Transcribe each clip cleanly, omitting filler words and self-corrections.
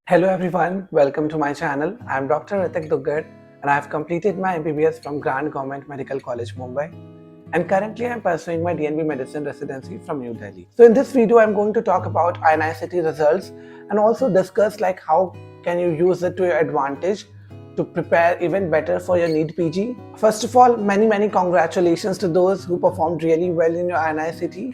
Hello everyone, welcome to my channel. I am Dr. Ritik Duggar and I have completed my MBBS from Grand Government Medical College, Mumbai. And currently I am pursuing my DNB Medicine residency from New Delhi. So in this video, I am going to talk about INI-CET results and also discuss how can you use it to your advantage to prepare even better for your NEET PG. First of all, many congratulations to those who performed really well in your INI-CET.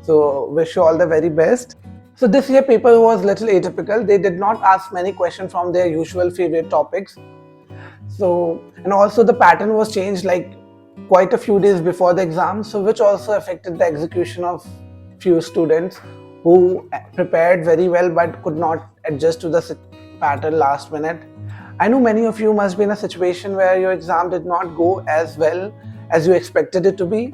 So wish you all the very best. So this year paper was little atypical. They did not ask many questions from their usual favorite topics. And also the pattern was changed quite a few days before the exam, so which also affected the execution of few students who prepared very well but could not adjust to the pattern last minute. I know many of you must be in a situation where your exam did not go as well as you expected it to be.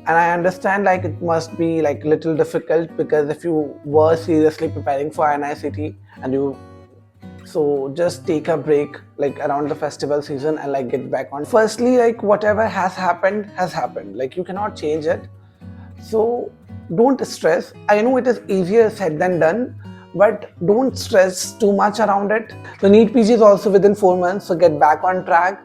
And I understand it must be little difficult, because if you were seriously preparing for INI-CET and so just take a break around the festival season and get back on. Firstly, whatever has happened, you cannot change it. So don't stress. I know it is easier said than done, but don't stress too much around it. The NEET PG is also within 4 months, so get back on track.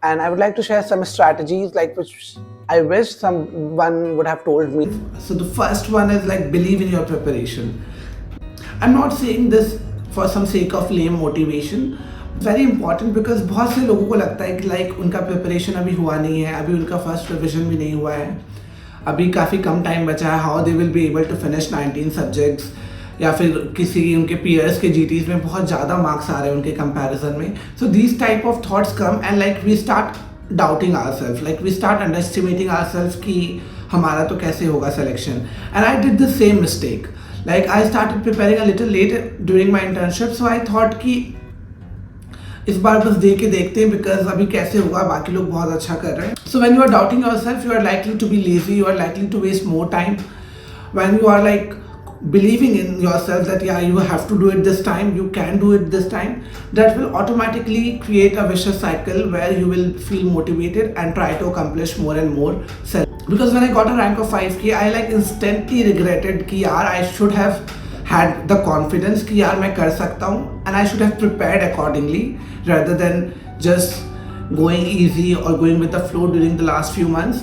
And I would like to share some strategies which I wish someone would have told me. So the first one is believe in your preparation. I'm not saying this for some sake of lame motivation. Very important, because बहुत से लोगों को लगता है कि उनका preparation अभी हुआ नहीं है, अभी उनका first revision भी नहीं हुआ है, अभी काफ़ी कम time बचा है, how they will be able to finish 19 subjects, या फिर किसी उनके peers के GTs में बहुत ज़्यादा marks आ रहे हैं उनके comparison में. So these type of thoughts come and we start doubting ourselves, we start underestimating ourselves कि हमारा तो कैसे होगा selection. And I did the same mistake. I started preparing a little late during my internship, so I thought कि इस बार बस दे के देखते हैं, because अभी कैसे होगा, बाकी लोग बहुत अच्छा कर रहे हैं. So when you are doubting yourself, you are likely to be lazy, you are likely to waste more time. When you are believing in yourself that yeah, you have to do it this time, you can do it this time, that will automatically create a vicious cycle where you will feel motivated and try to accomplish more and more. Because when I got a rank of 5K, I instantly regretted कि यार I should have had the confidence कि यार मैं कर सकता हूँ, and I should have prepared accordingly rather than just going easy or going with the flow during the last few months.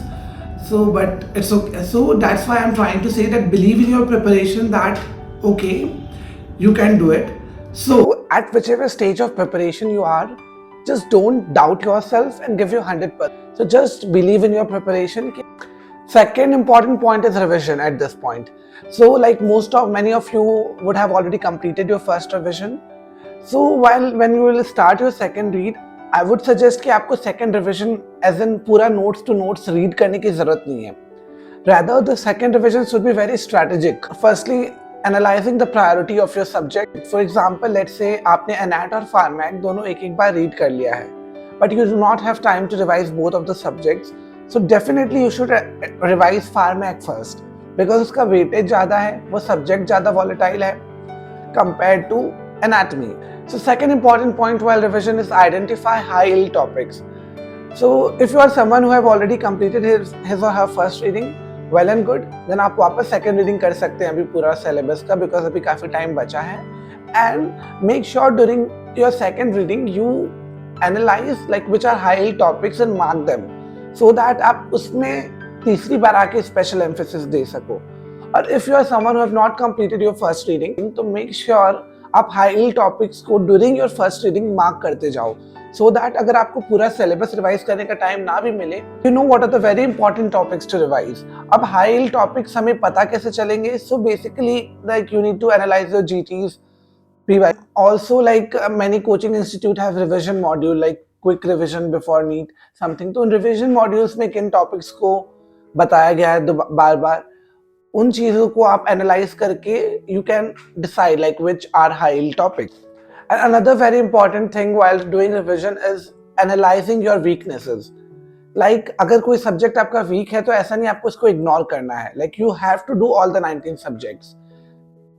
So but it's okay. So that's why I'm trying to say that believe in your preparation, that okay, you can do it. So at whichever stage of preparation you are, just don't doubt yourself and give you 100%. So just believe in your preparation. Second important point is revision at this point. So many of you would have already completed your first revision. So when you will start your second read, I would suggest कि आपको second revision as in पूरा notes to notes read करने की ज़रूरत नहीं है. Rather, the second revision should be very strategic. Firstly, analyzing the priority of your subject. For example, let's say आपने ANAT और PharMac दोनों एक बार read कर लिया है, but you do not have time to revise both of the subjects. So definitely you should revise PharMac first, because उसका weightage ज़्यादा है, वो subject ज़्यादा volatile है compared to anatomy. So second important point while revision is identify high yield topics. So if you are someone who have already completed his or her first reading, well and good, then आप वापस second reading कर सकते हैं अभी पूरा syllabus का, because अभी काफ़ी time बचा है. And make sure during your second reading you analyze which are high yield topics and mark them, so that आप उसमें तीसरी बार आके special emphasis दे सको. और if you are someone who have not completed your first reading, तो make sure आप high yield topics को during your first reading mark करते जाओ, सो दैट अगर आपको पूरा सिलेबस रिवाइज करने का टाइम ना भी मिले, you know what are the very important topics to revise. अब हाई yield टॉपिक्स हमें पता कैसे चलेंगे? So basically you need to analyse your GTs, PY. Also many coaching institute have revision module quick revision before NEET something. तो उन revision modules में किन topics को बताया गया है बार बार, उन चीजों को आप एनालाइज करके you can decide which are high yield topics. And another very important thing while doing revision is analyzing your weaknesses. अगर कोई सब्जेक्ट आपका वीक है तो ऐसा नहीं आपको उसको इग्नोर करना है. You have to do all the 19 subjects.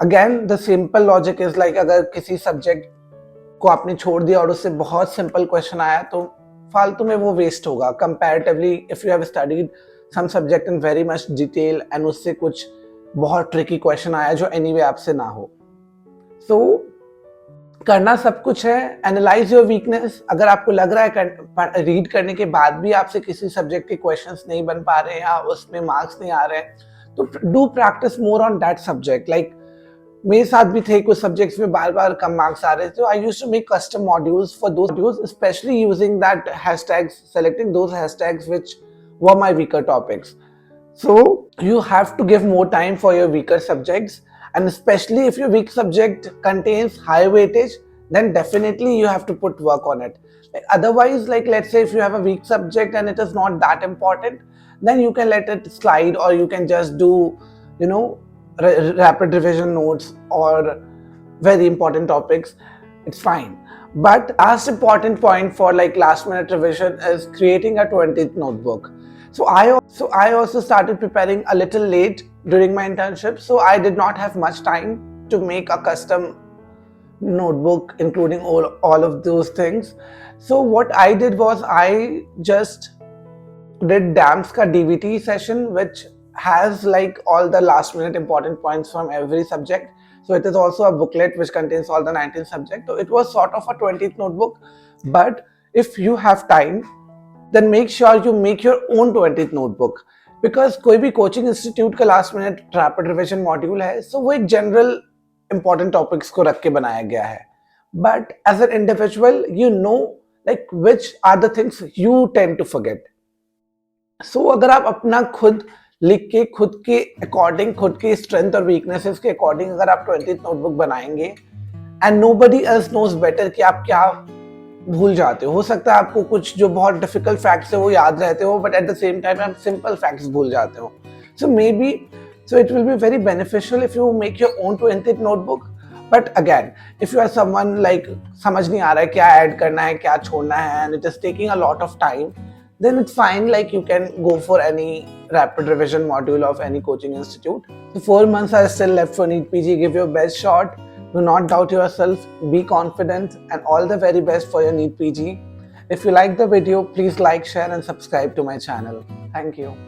Again, the simple logic is अगर किसी सब्जेक्ट को आपने छोड़ दिया और उससे बहुत सिंपल क्वेश्चन आया तो फालतू में वो वेस्ट होगा. Comparatively, if you have studied some subject in very much detail and उससे कुछ बहुत tricky question आया जो anyway आपसे ना हो. So करना सब कुछ है, एनालाइज योर वीकनेस। अगर आपको लग रहा है रीड करने के बाद भी आपसे किसी सब्जेक्ट के क्वेश्चंस नहीं बन पा रहे हैं या उसमें मार्क्स नहीं आ रहे हैं, तो do practice more on that subject. Like मेरे साथ भी थे कुछ सब्जेक्ट्स में बार बार कम मार्क्स आ रहे थे, तो I used to make custom modules for those modules, especially using that hashtags, selecting those hashtags which were my weaker topics. So you have to give more time for your weaker subjects, and especially if your weak subject contains high weightage, then definitely you have to put work on it. Like otherwise, like let's say if you have a weak subject and it is not that important, then you can let it slide, or you can just do, you know, rapid revision notes or very important topics. It's fine. But last important point for like last minute revision is creating a 20th notebook. So I also started preparing a little late during my internship, so I did not have much time to make a custom notebook including all of those things. So what I did was I just did DAMS ka DVT session, which has like all the last minute important points from every subject. So it is also a booklet which contains all the 19 subjects. So it was sort of a 20th notebook. But if you have time, then make sure you make your own 20th notebook, because कोई भी coaching institute का last minute rapid revision module है, सो वो एक general important topics को रख के बनाया गया है. But as an individual you know like which are the things you tend to forget. So अगर आप अपना खुद लिख के खुद के अकॉर्डिंग, खुद के स्ट्रेंथ और वीकनेसेस के अकॉर्डिंग अगर आप 20th नोटबुक बनाएंगे, and nobody else knows better कि आप क्या भूल जाते हो सकता है आपको कुछ जो बहुत डिफिकल्ट फैक्ट्स है वो याद रहते हो, but at the same time आप सिंपल फैक्ट्स भूल जाते हो. So maybe so it will be very beneficial if you make your own 20th notebook. But again if you are someone like समझ नहीं आ रहा है क्या ऐड करना है क्या छोड़ना है, and it is taking a lot of time, then it's fine, like you can go for any rapid revision module of any coaching institute. So 4 months are still left for NEET PG. Give your best shot. Do not doubt yourself. Be confident, and all the very best for your NEET PG. If you like the video, please like, share and subscribe to my channel. Thank you.